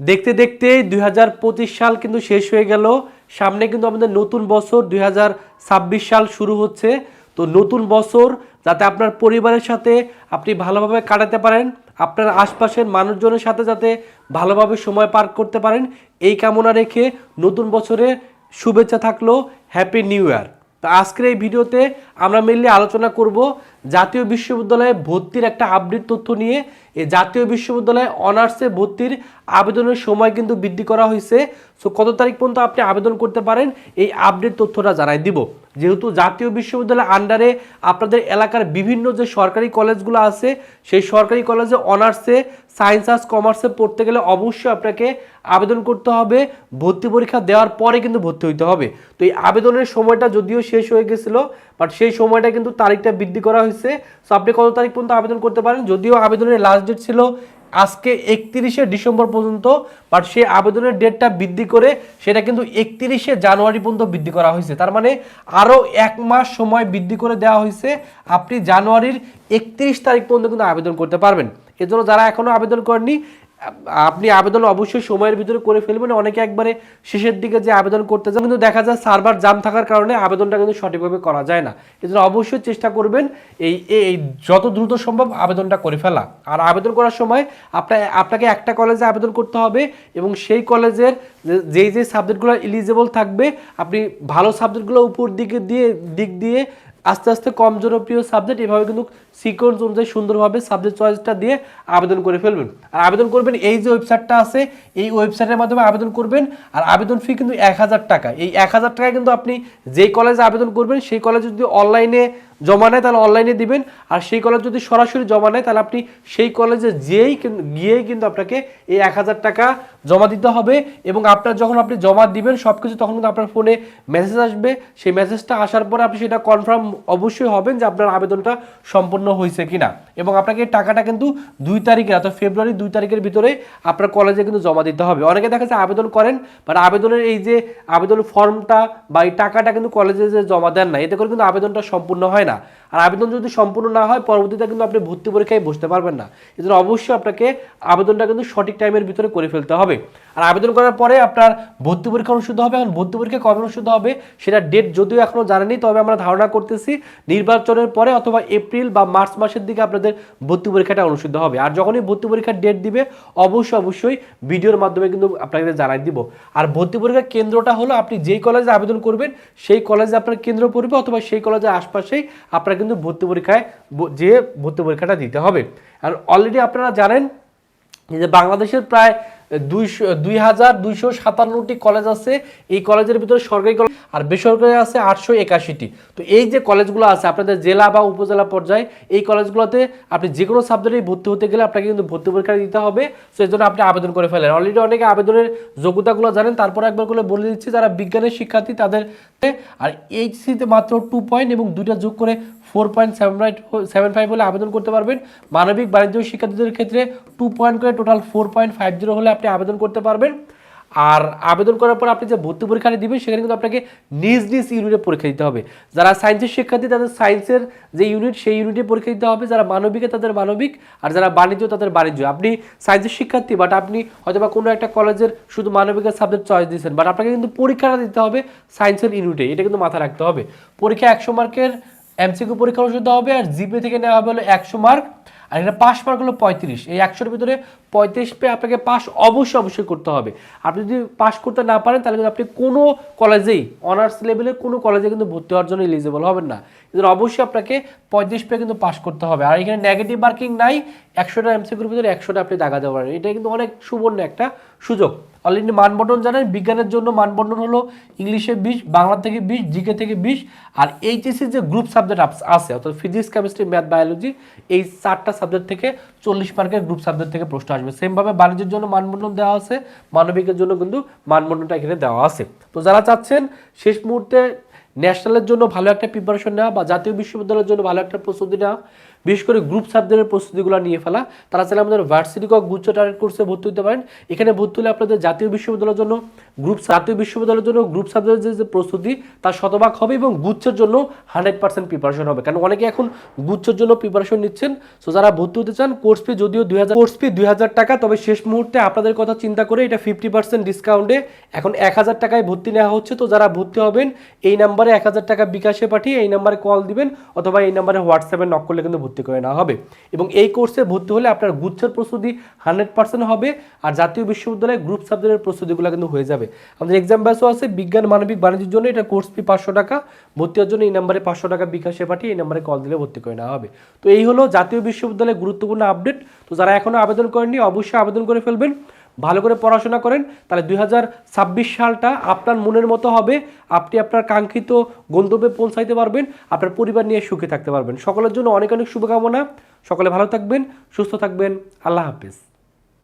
দেখতে দেখতে 2025 সাল কিন্তু শেষ হয়ে গেল। সামনে কিন্তু আমাদের নতুন বছর 2026 সাল শুরু হচ্ছে। তো নতুন বছর যাতে আপনার পরিবারের সাথে আপনি ভালোভাবে কাটাতে পারেন, আপনার আশপাশের মানুষজনের সাথে যাতে ভালোভাবে সময় পার করতে পারেন, এই কামনা রেখে নতুন বছরের শুভেচ্ছা থাকলো। Happy new year. তো আজকের এই ভিডিওতে আমরা মেনলি আলোচনা করব জাতীয় বিশ্ববিদ্যালয়ে ভর্তির একটা আপডেট তথ্য নিয়ে। এই জাতীয় বিশ্ববিদ্যালয়ে অনার্সে ভর্তির আবেদনের সময় কিন্তু বৃদ্ধি করা হয়েছে। সো কত তারিখ পর্যন্ত আপনি আবেদন করতে পারেন এই আপডেট তথ্যটা জানাই দিব। যেহেতু জাতীয় বিশ্ববিদ্যালয়ের আন্ডারে আপনাদের এলাকার বিভিন্ন যে সরকারি কলেজগুলো আছে, সেই সরকারি কলেজে অনার্সে সায়েন্স আর্টস কমার্সে পড়তে গেলে অবশ্যই আপনাকে আবেদন করতে হবে। ভর্তি পরীক্ষা দেওয়ার পরে কিন্তু ভর্তি হইতে হবে। তো এই আবেদনের সময়টা যদিও শেষ হয়ে গেছিল, বাট সেই সময়টা কিন্তু তারিখটা বৃদ্ধি করা হয়েছে। সো আপনি কত তারিখ পর্যন্ত আবেদন করতে পারেন, যদিও আবেদনের লাস্ট ডেট ছিল আজকে 31শে ডিসেম্বর পর্যন্ত, বাট সেই আবেদনের ডেটটা বৃদ্ধি করে সেটা কিন্তু 31শে জানুয়ারি পর্যন্ত বৃদ্ধি করা হয়েছে। তার মানে আরও 1 মাস সময় বৃদ্ধি করে দেওয়া হয়েছে। আপনি জানুয়ারির 31 তারিখ পর্যন্ত কিন্তু আবেদন করতে পারবেন। এজন্য যারা এখনও আবেদন করেননি, আপনি আবেদন অবশ্যই সময়ের ভিতরে করে ফেলবেন। অনেকে একবারে শেষের দিকে যে আবেদন করতে যান, কিন্তু দেখা যায় সার্ভার জাম থাকার কারণে আবেদনটা কিন্তু সঠিকভাবে করা যায় না। এজন্য অবশ্যই চেষ্টা করবেন এই যত দ্রুত সম্ভব আবেদনটা করে ফেলা। আর আবেদন করার সময় আপনাকে একটা কলেজে আবেদন করতে হবে এবং সেই কলেজের যেই সাবজেক্টগুলো এলিজিবল থাকবে, আপনি ভালো সাবজেক্টগুলো উপর দিক দিয়ে আস্তে আস্তে কম জনপ্রিয় সাবজেক্ট, এভাবে কিন্তু সিকোয়েন্স অনুযায়ী সুন্দরভাবে সাবজেক্ট চয়েসটা দিয়ে আবেদন করে ফেলবেন। আর আবেদন করবেন এই যে ওয়েবসাইটটা আছে, এই ওয়েবসাইটের মাধ্যমে আবেদন করবেন। আর আবেদন ফি কিন্তু 1000 টাকা। এই 1000 টাকায় কিন্তু আপনি যেই কলেজে আবেদন করবেন সেই কলেজে যদি অনলাইনে জমা নেয় তাহলে অনলাইনে দিবেন, আর সেই কলেজ যদি সরাসরি জমা নেয় তাহলে আপনি সেই কলেজে গিয়েই কিন্তু আপনাকে এই 1000 টাকা জমা দিতে হবে। এবং আপনার যখন আপনি জমা দিবেন সব কিছু, তখন কিন্তু আপনার ফোনে মেসেজ আসবে। সেই মেসেজটা আসার পরে আপনি সেটা কনফার্ম অবশ্যই হবেন যে আপনার আবেদনটা সম্পূর্ণ হয়েছে কিনা। এবং আপনাকে এই টাকাটা কিন্তু 2 তারিখে অর্থাৎ ফেব্রুয়ারি 2 তারিখের ভিতরে আপনার কলেজে কিন্তু জমা দিতে হবে। অনেকে দেখা যাচ্ছে আবেদন করেন, বাট আবেদনের এই যে আবেদন ফর্মটা বা এই টাকাটা কিন্তু কলেজে যে জমা দেন না, এতে করে কিন্তু আবেদনটা সম্পূর্ণ হয় না। আর আবেদন যদি সম্পূর্ণ না হয়, পরবর্তীতে কিন্তু আপনি ভর্তি পরীক্ষায় বসতে পারবেন না। এজন্য অবশ্যই আপনাকে আবেদনটা কিন্তু সঠিক টাইমের ভিতরে করে ফেলতে হবে। আর আবেদন করার পরে আপনার ভর্তি পরীক্ষা অনুষ্ঠিত হবে। এখন ভর্তি পরীক্ষা কবে অনুষ্ঠিত হবে সেটা ডেট যদিও এখনো জানেনি, তবে আমরা ধারণা করতেছি নির্বাচনের পরে অথবা এপ্রিল বা মার্চ মাসের দিকে আপনাদের ভর্তি পরীক্ষাটা অনুষ্ঠিত হবে। আর যখনই ভর্তি পরীক্ষার ডেট দিবে অবশ্যই ভিডিওর মাধ্যমে কিন্তু আপনাদের জানাই দিব। আর ভর্তি পরীক্ষার কেন্দ্রটা হলো আপনি যেই কলেজে আবেদন করবেন সেই কলেজে আপনার কেন্দ্র পড়বে, অথবা সেই কলেজের আশপাশেই আপনার কিন্তু ভর্তি পরীক্ষায় যে ভর্তি পরীক্ষাটা দিতে হবে। আর অলরেডি আপনারা জানেন যে বাংলাদেশের প্রায় 2257টি কলেজ আছে। এই কলেজের ভিতরে সরকারি কলেজ আর বেসরকারি আছে 881টি। তো এই যে কলেজগুলো আছে আপনাদের জেলা বা উপজেলা পর্যায়ে, এই কলেজগুলোতে আপনি যে কোনো সাবজেক্টে ভর্তি হতে গেলে আপনাকে কিন্তু ভর্তি পরীক্ষা দিতে হবে। সেই জন্য আপনি আবেদন করে ফেলেন। অলরেডি অনেকে আবেদনের যোগ্যতাগুলো জানেন, তারপরে একবার করে বলে দিচ্ছি। যারা বিজ্ঞানের শিক্ষার্থী তাদের, আর এইচসিতে মাত্র 2 পয়েন্ট এবং দুইটা যোগ করে 4.75 হলে আবেদন করতে পারবেন। মানবিক বাণিজ্য শিক্ষার্থীদের ক্ষেত্রে 2 পয়েন্ট করে টোটাল 4.50 হলে আপনি আবেদন করতে পারবেন। আর আবেদন করার পর আপনি যে ভর্তি পরীক্ষাটি দিবেন সেখানে কিন্তু আপনাকে নিজ ইউনিটে পরীক্ষা দিতে হবে। যারা সায়েন্সের শিক্ষার্থী তাদের সায়েন্সের যে ইউনিট সেই ইউনিটে পরীক্ষা দিতে হবে, যারা মানবিকে তাদের মানবিক, আর যারা বাণিজ্য তাদের বাণিজ্য। আপনি সায়েন্সের শিক্ষার্থী, বাট আপনি হয়তো বা কোনো একটা কলেজের শুধু মানবিকের সাবজেক্ট চয়েস দিয়েছেন, বাট আপনাকে কিন্তু পরীক্ষাটা দিতে হবে সায়েন্সের ইউনিটে। এটা কিন্তু মাথায় রাখতে হবে। পরীক্ষা 100 মার্কের এমসিকিউ পরীক্ষা অনুষ্ঠিত হবে, আর জিপি থেকে নেওয়া হবে হলো 100 মার্ক, আর এটা পাস মার্ক হলো 35। এই 100-এর ভিতরে 35 পেয়ে আপনাকে পাস অবশ্যই করতে হবে। আপনি যদি পাস করতে না পারেন তাহলে কিন্তু আপনি কোনো কলেজেই অনার্স লেভেলের কোনো কলেজে কিন্তু ভর্তি হওয়ার জন্য এলিজিবল হবেন না। এজন্য অবশ্যই আপনাকে 35 পেয়ে কিন্তু পাস করতে হবে। আর এখানে নেগেটিভ মার্কিং নাই, 100টা এমসিকিউর ভিতরে 100টা আপনি দাগা দেওয়া পারেন। এটা কিন্তু অনেক সুবর্ণ একটা সুযোগ। অলরেডি মানবন্টন জানেন, বিজ্ঞানের জন্য মানবন্টন হলো ইংলিশে 20, বাংলা থেকে 20, জিকে থেকে 20, আর এইচএসসি যে গ্রুপ সাবজেক্ট আছে অর্থাৎ ফিজিক্স, কেমিস্ট্রি, ম্যাথ, বায়োলজি, এই 4টা সাবজেক্ট থেকে 40 মার্কের গ্রুপ সাবজেক্ট থেকে প্রশ্ন আসবে। সেমভাবে বাণিজ্যের জন্য মানবন্টন দেওয়া আছে, মানবিকের জন্য কিন্তু মানবন্টনটা এখানে দেওয়া আছে। তো যারা চাচ্ছেন শেষ মুহূর্তে ন্যাশনালের জন্য ভালো একটা প্রিপারেশন নেওয়া বা জাতীয় বিশ্ববিদ্যালয়ের জন্য ভালো একটা প্রস্তুতি নেওয়া, বিশেষ করে গ্রুপ সাবজেক্টের প্রস্তুতিগুলো নিয়ে ফেলা, তারা চাইলে আমাদের ভার্সিটি কক গুচ্ছ টার্গেট কোর্সে ভর্তি হতে পারেন। এখানে ভর্তি হলে আপনাদের জাতীয় বিশ্ববিদ্যালয়ের জন্য গ্রুপ সাবজেক্টের যে প্রস্তুতি তার শতভাগ হবে এবং গুচ্ছের জন্য 100% প্রিপারেশন হবে। কারণ অনেকে এখন গুচ্ছের জন্য প্রিপারেশন নিচ্ছেন। সো যারা ভর্তি হতে চান, কোর্স ফি যদিও 2000 টাকা, তবে শেষ মুহূর্তে আপনাদের কথা চিন্তা করে এটা 50% ডিসকাউন্টে এখন 1000 টাকায় ভর্তি নেওয়া হচ্ছে। তো যারা ভর্তি হবেন এই নাম্বারে 1000 টাকা বিকাশে পাঠিয়ে এই নাম্বারে কল দিবেন অথবা এই নাম্বারে হোয়াটসঅ্যাপে নক করলে কিন্তু ভর্তি করে নেওয়া হবে। এবং এই কোর্সে ভর্তি হলে আপনার গুচ্ছের প্রস্তুতি 100% হবে আর জাতীয় বিশ্ববিদ্যালয়ে গ্রুপ সাবজেক্টের প্রস্তুতিগুলো কিন্তু হয়ে যাবে। আমাদের এক্সাম ব্যাচও আছে বিজ্ঞান, মানবিক, বাণিজ্যের জন্য। এটা কোর্স ফি 500 টাকা, ভর্তি হওয়ার জন্য এই নাম্বারে 500 টাকা বিকাশে পাঠিয়ে এই নাম্বারে কল দিলে ভর্তি করে নেওয়া হবে। তো এই হলো জাতীয় বিশ্ববিদ্যালয়ের গুরুত্বপূর্ণ আপডেট। তো যারা এখনও আবেদন করেননি অবশ্যই আবেদন করে ফেলবেন, ভালো করে পড়াশোনা করেন, তাহলে 2026 সালটা আপনার মনের মতো হবে। আপনি আপনার কাঙ্ক্ষিত গন্তব্যে পৌঁছাইতে পারবেন, আপনার পরিবার নিয়ে সুখে থাকতে পারবেন। সকলের জন্য অনেক অনেক শুভকামনা। সকলে ভালো থাকবেন, সুস্থ থাকবেন। আল্লাহ হাফেজ।